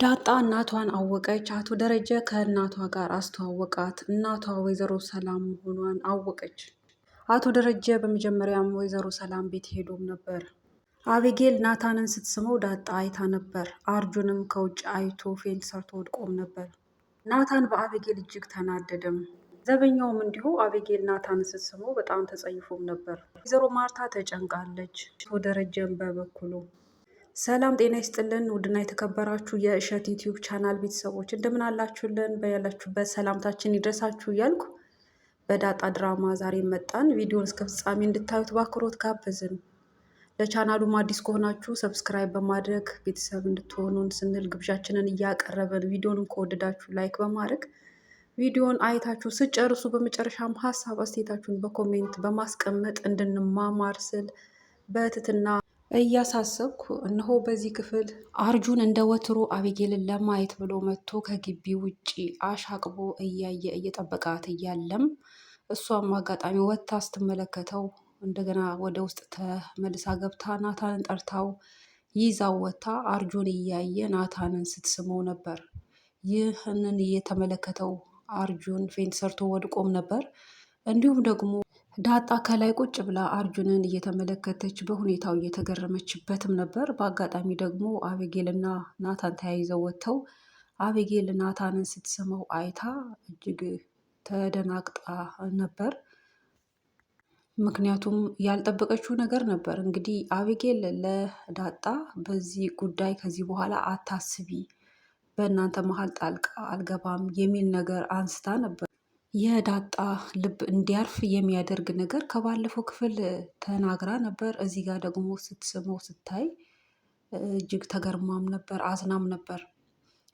ዳጣ እናቷን አወቀች። አቶ ደረጀ ከእናቷ ጋር አስተዋወቃት። እናቷ ወይዘሮ ሰላም መሆኗን አወቀች። አቶ ደረጀ በመጀመሪያም ወይዘሮ ሰላም ቤት ሄዶም ነበር። አቤጌል ናታንን ስትስመው ዳጣ አይታ ነበር። አርጁንም ከውጭ አይቶ ፌንት ሰርቶ ወድቆም ነበር። ናታን በአቤጌል እጅግ ተናደደም። ዘበኛውም እንዲሁ አቤጌል ናታንን ስትስመው በጣም ተጸይፎም ነበር። ወይዘሮ ማርታ ተጨንቃለች። አቶ ደረጀም በበኩሉ ሰላም ጤና ይስጥልን ውድና የተከበራችሁ የእሸት ዩቲዩብ ቻናል ቤተሰቦች እንደምን አላችሁልን? በያላችሁበት ሰላምታችን ይድረሳችሁ እያልኩ በዳጣ ድራማ ዛሬ መጣን። ቪዲዮን እስከ ፍጻሜ እንድታዩት በአክብሮት ጋበዝን። ለቻናሉም አዲስ ከሆናችሁ ሰብስክራይብ በማድረግ ቤተሰብ እንድትሆኑን ስንል ግብዣችንን እያቀረብን ቪዲዮንም ከወደዳችሁ ላይክ በማድረግ ቪዲዮን አይታችሁ ስጨርሱ በመጨረሻም ሀሳብ አስተያየታችሁን በኮሜንት በማስቀመጥ እንድንማማር ስል በትህትና እያሳሰብኩ እነሆ በዚህ ክፍል አርጁን እንደ ወትሮ አቤጌልን ለማየት ብሎ መጥቶ ከግቢ ውጪ አሻቅቦ እያየ እየጠበቃት እያለም እሷም አጋጣሚ ወጥታ ስትመለከተው እንደገና ወደ ውስጥ ተመልሳ ገብታ ናታንን ጠርታው ይዛው ወጥታ አርጁን እያየ ናታንን ስትስመው ነበር። ይህንን እየተመለከተው አርጁን ፌንት ሰርቶ ወድቆም ነበር። እንዲሁም ደግሞ ዳጣ ከላይ ቁጭ ብላ አርጁንን እየተመለከተች በሁኔታው እየተገረመችበትም ነበር። በአጋጣሚ ደግሞ አቤጌልና ናታን ተያይዘው ወጥተው አቤጌል ናታንን ስትስመው አይታ እጅግ ተደናግጣ ነበር። ምክንያቱም ያልጠበቀችው ነገር ነበር። እንግዲህ አቤጌል ለዳጣ በዚህ ጉዳይ ከዚህ በኋላ አታስቢ፣ በእናንተ መሀል ጣልቃ አልገባም የሚል ነገር አንስታ ነበር። የዳጣ ልብ እንዲያርፍ የሚያደርግ ነገር ከባለፈው ክፍል ተናግራ ነበር። እዚህ ጋር ደግሞ ስትስመው ስታይ እጅግ ተገርማም ነበር፣ አዝናም ነበር።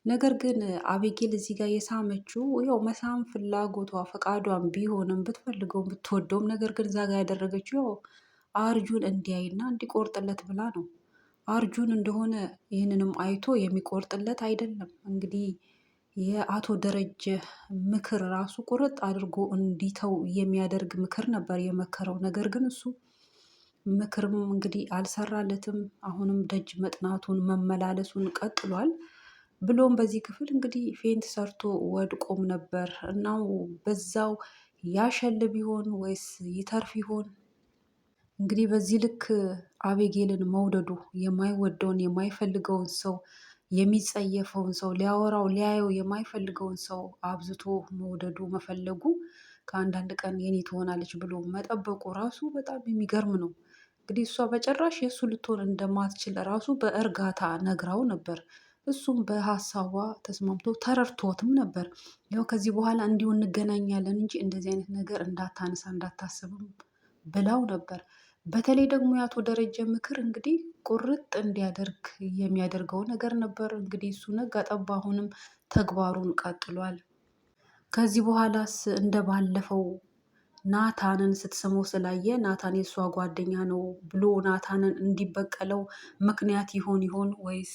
ነገር ግን አቤጌል እዚህ ጋር የሳመችው ያው መሳም ፍላጎቷ ፈቃዷን ቢሆንም ብትፈልገውም ብትወደውም፣ ነገር ግን እዛ ጋር ያደረገችው ያው አርጁን እንዲያይና እንዲቆርጥለት ብላ ነው። አርጁን እንደሆነ ይህንንም አይቶ የሚቆርጥለት አይደለም። እንግዲህ የአቶ ደረጀ ምክር ራሱ ቁርጥ አድርጎ እንዲተው የሚያደርግ ምክር ነበር የመከረው። ነገር ግን እሱ ምክርም እንግዲህ አልሰራለትም። አሁንም ደጅ መጥናቱን መመላለሱን ቀጥሏል። ብሎም በዚህ ክፍል እንግዲህ ፌንት ሰርቶ ወድቆም ነበር። እናው በዛው ያሸልብ ይሆን ወይስ ይተርፍ ይሆን? እንግዲህ በዚህ ልክ አቤጌልን መውደዱ የማይወደውን የማይፈልገውን ሰው የሚጸየፈውን ሰው ሊያወራው ሊያየው የማይፈልገውን ሰው አብዝቶ መውደዱ መፈለጉ ከአንዳንድ ቀን የኔ ትሆናለች ብሎ መጠበቁ ራሱ በጣም የሚገርም ነው። እንግዲህ እሷ በጭራሽ የእሱ ልትሆን እንደማትችል ራሱ በእርጋታ ነግራው ነበር። እሱም በሀሳቧ ተስማምቶ ተረድቶትም ነበር። ያው ከዚህ በኋላ እንዲሁ እንገናኛለን እንጂ እንደዚህ አይነት ነገር እንዳታነሳ እንዳታስብም ብላው ነበር። በተለይ ደግሞ የአቶ ደረጀ ምክር እንግዲህ ቁርጥ እንዲያደርግ የሚያደርገው ነገር ነበር። እንግዲህ እሱ ነጋ ጠባ አሁንም ተግባሩን ቀጥሏል። ከዚህ በኋላስ እንደ ባለፈው ናታንን ስትስመው ስላየ ናታን የእሷ ጓደኛ ነው ብሎ ናታንን እንዲበቀለው ምክንያት ይሆን ወይስ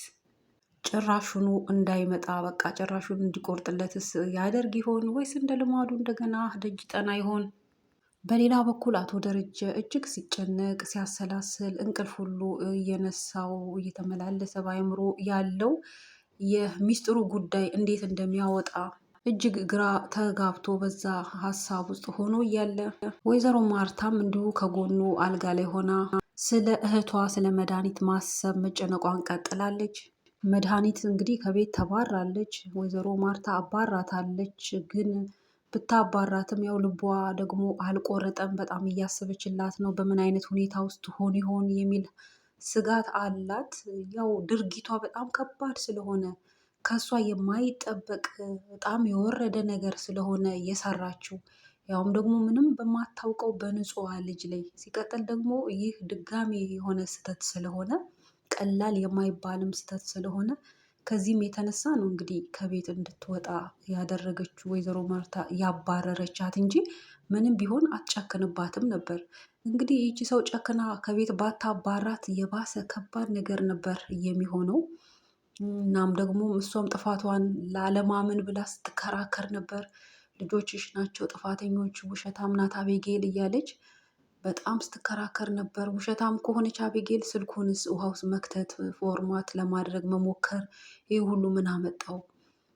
ጭራሹኑ እንዳይመጣ በቃ ጭራሹን እንዲቆርጥለትስ ያደርግ ይሆን ወይስ እንደ ልማዱ እንደገና ደጅ ጠና ይሆን? በሌላ በኩል አቶ ደረጀ እጅግ ሲጨነቅ ሲያሰላስል እንቅልፍ ሁሉ እየነሳው እየተመላለሰ በአእምሮ ያለው የሚስጥሩ ጉዳይ እንዴት እንደሚያወጣ እጅግ ግራ ተጋብቶ በዛ ሀሳብ ውስጥ ሆኖ እያለ ወይዘሮ ማርታም እንዲሁ ከጎኑ አልጋ ላይ ሆና ስለ እህቷ ስለ መድኃኒት ማሰብ መጨነቋን ቀጥላለች። መድኃኒት እንግዲህ ከቤት ተባራለች። ወይዘሮ ማርታ አባራታለች። ግን ብታባራትም ያው ልቧ ደግሞ አልቆረጠም። በጣም እያሰበችላት ነው። በምን አይነት ሁኔታ ውስጥ ሆን ይሆን የሚል ስጋት አላት። ያው ድርጊቷ በጣም ከባድ ስለሆነ ከሷ የማይጠበቅ በጣም የወረደ ነገር ስለሆነ የሰራችው ያውም ደግሞ ምንም በማታውቀው በንጹዋ ልጅ ላይ ሲቀጥል ደግሞ ይህ ድጋሚ የሆነ ስህተት ስለሆነ ቀላል የማይባልም ስህተት ስለሆነ ከዚህም የተነሳ ነው እንግዲህ ከቤት እንድትወጣ ያደረገችው ወይዘሮ ማርታ ያባረረቻት እንጂ ምንም ቢሆን አትጨክንባትም ነበር። እንግዲህ ይቺ ሰው ጨክና ከቤት ባታባራት የባሰ ከባድ ነገር ነበር የሚሆነው። እናም ደግሞ እሷም ጥፋቷን ላለማመን ብላ ስትከራከር ነበር። ልጆችሽ ናቸው ጥፋተኞች፣ ውሸታም ናት አቤጌል እያለች በጣም ስትከራከር ነበር። ውሸታም ከሆነች አቤጌል ስልኩንስ ውሃ ውስጥ መክተት፣ ፎርማት ለማድረግ መሞከር፣ ይህ ሁሉ ምን አመጣው?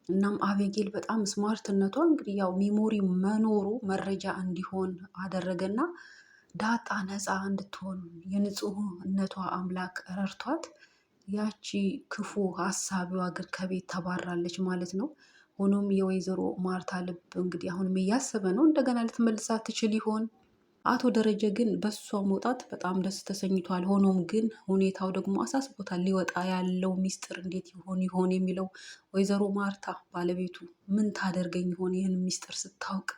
እናም አቤጌል በጣም ስማርትነቷ እንግዲህ ያው ሚሞሪ መኖሩ መረጃ እንዲሆን አደረገና ዳጣ ነፃ እንድትሆን የንጹህነቷ አምላክ ረድቷት ያቺ ክፉ ሀሳቢዋ ግን ከቤት ተባራለች ማለት ነው። ሆኖም የወይዘሮ ማርታ ልብ እንግዲህ አሁንም እያሰበ ነው፣ እንደገና ልትመልሳት ትችል ይሆን? አቶ ደረጀ ግን በሷ መውጣት በጣም ደስ ተሰኝቷል። ሆኖም ግን ሁኔታው ደግሞ አሳስቦታል። ሊወጣ ያለው ሚስጥር እንዴት ይሆን የሚለው ወይዘሮ ማርታ ባለቤቱ ምን ታደርገኝ ይሆን ይህን ሚስጥር ስታውቅ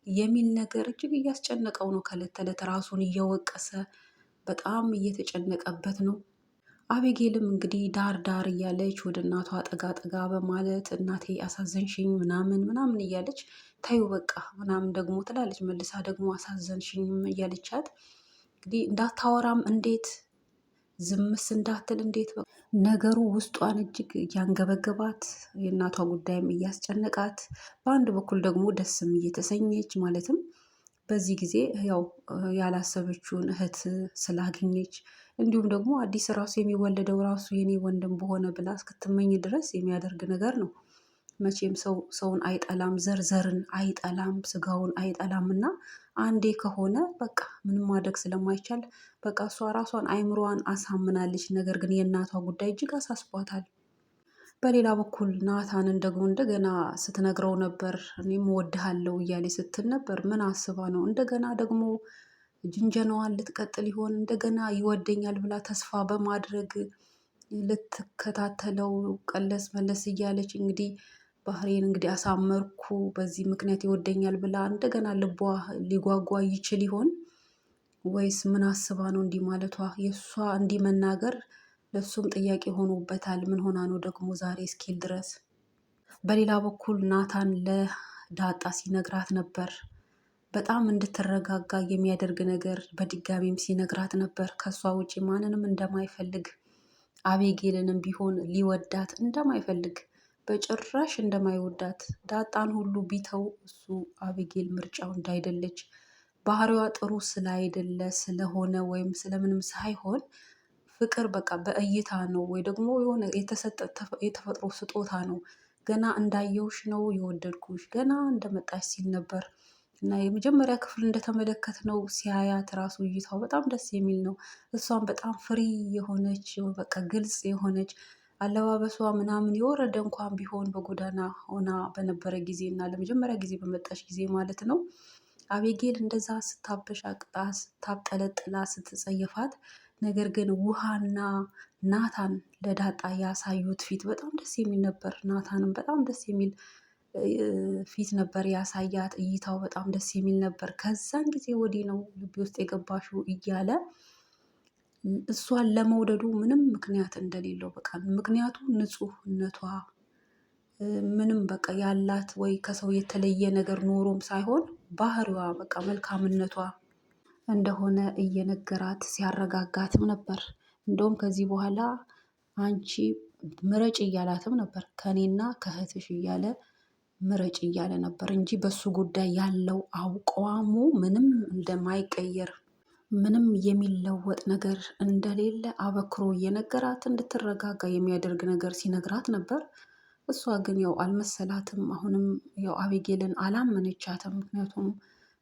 የሚል ነገር እጅግ እያስጨነቀው ነው። ከዕለት ተዕለት ራሱን እየወቀሰ በጣም እየተጨነቀበት ነው። አቤጌልም እንግዲህ ዳር ዳር እያለች ወደ እናቷ ጠጋ ጠጋ በማለት እናቴ አሳዘንሽኝ ምናምን ምናምን እያለች ታዩ በቃ ምናምን ደግሞ ትላለች። መልሳ ደግሞ አሳዘንሽኝም እያለቻት እንግዲህ እንዳታወራም እንዴት ዝምስ እንዳትል እንዴት ነገሩ ውስጧን እጅግ እያንገበገባት የእናቷ ጉዳይም እያስጨነቃት፣ በአንድ በኩል ደግሞ ደስም እየተሰኘች ማለትም በዚህ ጊዜ ያው ያላሰበችውን እህት ስላገኘች እንዲሁም ደግሞ አዲስ ራሱ የሚወለደው ራሱ የኔ ወንድም በሆነ ብላ እስክትመኝ ድረስ የሚያደርግ ነገር ነው። መቼም ሰው ሰውን አይጠላም፣ ዘርን አይጠላም፣ ስጋውን አይጠላም እና አንዴ ከሆነ በቃ ምንም ማድረግ ስለማይቻል በቃ እሷ ራሷን አይምሮዋን አሳምናለች። ነገር ግን የእናቷ ጉዳይ እጅግ አሳስቧታል። በሌላ በኩል ናታንን ደግሞ እንደገና ስትነግረው ነበር። እኔም እወድሃለሁ እያለች ስትል ነበር። ምን አስባ ነው? እንደገና ደግሞ ጅንጀናዋን ልትቀጥል ይሆን? እንደገና ይወደኛል ብላ ተስፋ በማድረግ ልትከታተለው ቀለስ መለስ እያለች እንግዲህ ባህሬን እንግዲህ አሳመርኩ በዚህ ምክንያት ይወደኛል ብላ እንደገና ልቧ ሊጓጓ ይችል ይሆን? ወይስ ምን አስባ ነው እንዲህ ማለቷ? የእሷ እንዲህ መናገር ለሱም ጥያቄ ሆኖበታል። ምን ሆና ነው ደግሞ ዛሬ እስኪል ድረስ። በሌላ በኩል ናታን ለዳጣ ሲነግራት ነበር። በጣም እንድትረጋጋ የሚያደርግ ነገር በድጋሚም ሲነግራት ነበር። ከእሷ ውጪ ማንንም እንደማይፈልግ፣ አቤጌልንም ቢሆን ሊወዳት እንደማይፈልግ፣ በጭራሽ እንደማይወዳት፣ ዳጣን ሁሉ ቢተው እሱ አቤጌል ምርጫው እንዳይደለች፣ ባህሪዋ ጥሩ ስላይደለ ስለሆነ ወይም ስለምንም ሳይሆን ፍቅር በቃ በእይታ ነው ወይ ደግሞ የሆነ የተሰጠ የተፈጥሮ ስጦታ ነው። ገና እንዳየውሽ ነው የወደድኩሽ ገና እንደመጣሽ ሲል ነበር እና የመጀመሪያ ክፍል እንደተመለከትነው ሲያያት ራሱ እይታው በጣም ደስ የሚል ነው። እሷም በጣም ፍሪ የሆነች በቃ ግልጽ የሆነች አለባበሷ ምናምን የወረደ እንኳን ቢሆን በጎዳና ሆና በነበረ ጊዜ እና ለመጀመሪያ ጊዜ በመጣች ጊዜ ማለት ነው አቤጌል እንደዛ ስታበሻቅጣ ስታብጠለጥላ ስትጸየፋት፣ ነገር ግን ውሃና ናታን ለዳጣ ያሳዩት ፊት በጣም ደስ የሚል ነበር። ናታንም በጣም ደስ የሚል ፊት ነበር ያሳያት። እይታው በጣም ደስ የሚል ነበር። ከዛን ጊዜ ወዲህ ነው ልቤ ውስጥ የገባሽው እያለ እሷን ለመውደዱ ምንም ምክንያት እንደሌለው በቃ ምክንያቱ ንጹህነቷ ምንም በቃ ያላት ወይ ከሰው የተለየ ነገር ኖሮም ሳይሆን ባህሪዋ በቃ መልካምነቷ እንደሆነ እየነገራት ሲያረጋጋትም ነበር። እንደውም ከዚህ በኋላ አንቺ ምረጭ እያላትም ነበር። ከኔና ከእህትሽ እያለ ምረጭ እያለ ነበር እንጂ በሱ ጉዳይ ያለው አቋሙ ምንም እንደማይቀየር ምንም የሚለወጥ ነገር እንደሌለ አበክሮ እየነገራት እንድትረጋጋ የሚያደርግ ነገር ሲነግራት ነበር። እሷ ግን ያው አልመሰላትም። አሁንም ያው አቤጌልን አላመነቻትም። ምክንያቱም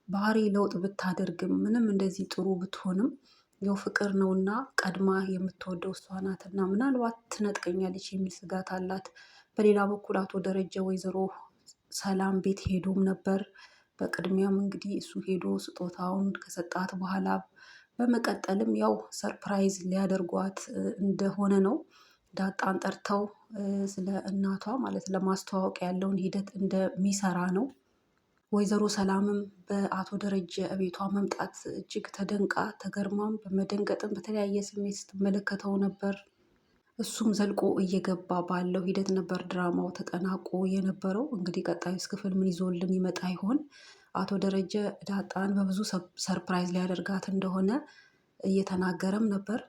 ባህሪ ለውጥ ብታደርግም ምንም እንደዚህ ጥሩ ብትሆንም ያው ፍቅር ነውና ቀድማ የምትወደው እሷ ናትና ምናልባት ትነጥቀኛለች የሚል ስጋት አላት። በሌላ በኩል አቶ ደረጀ ወይዘሮ ሰላም ቤት ሄዶም ነበር። በቅድሚያም እንግዲህ እሱ ሄዶ ስጦታውን ከሰጣት በኋላ በመቀጠልም ያው ሰርፕራይዝ ሊያደርጓት እንደሆነ ነው። ዳጣን ጠርተው ስለ እናቷ ማለት ለማስተዋወቅ ያለውን ሂደት እንደሚሰራ ነው። ወይዘሮ ሰላምም በአቶ ደረጀ ቤቷ መምጣት እጅግ ተደንቃ ተገርማም በመደንገጥም በተለያየ ስሜት ስትመለከተው ነበር። እሱም ዘልቆ እየገባ ባለው ሂደት ነበር ድራማው ተጠናቆ የነበረው። እንግዲህ ቀጣዩስ ክፍል ምን ይዞልን ይመጣ ይሆን? አቶ ደረጀ ዳጣን በብዙ ሰርፕራይዝ ሊያደርጋት እንደሆነ እየተናገረም ነበር።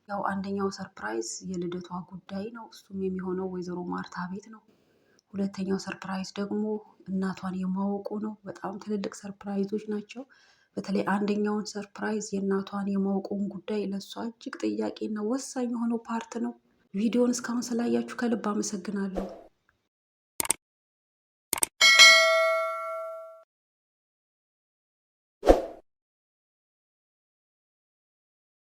ያው አንደኛው ሰርፕራይዝ የልደቷ ጉዳይ ነው። እሱም የሚሆነው ወይዘሮ ማርታ ቤት ነው። ሁለተኛው ሰርፕራይዝ ደግሞ እናቷን የማወቁ ነው። በጣም ትልልቅ ሰርፕራይዞች ናቸው። በተለይ አንደኛውን ሰርፕራይዝ የእናቷን የማወቁን ጉዳይ ለእሷ እጅግ ጥያቄና ወሳኝ የሆነው ፓርት ነው። ቪዲዮውን እስካሁን ስላያችሁ ከልብ አመሰግናለሁ።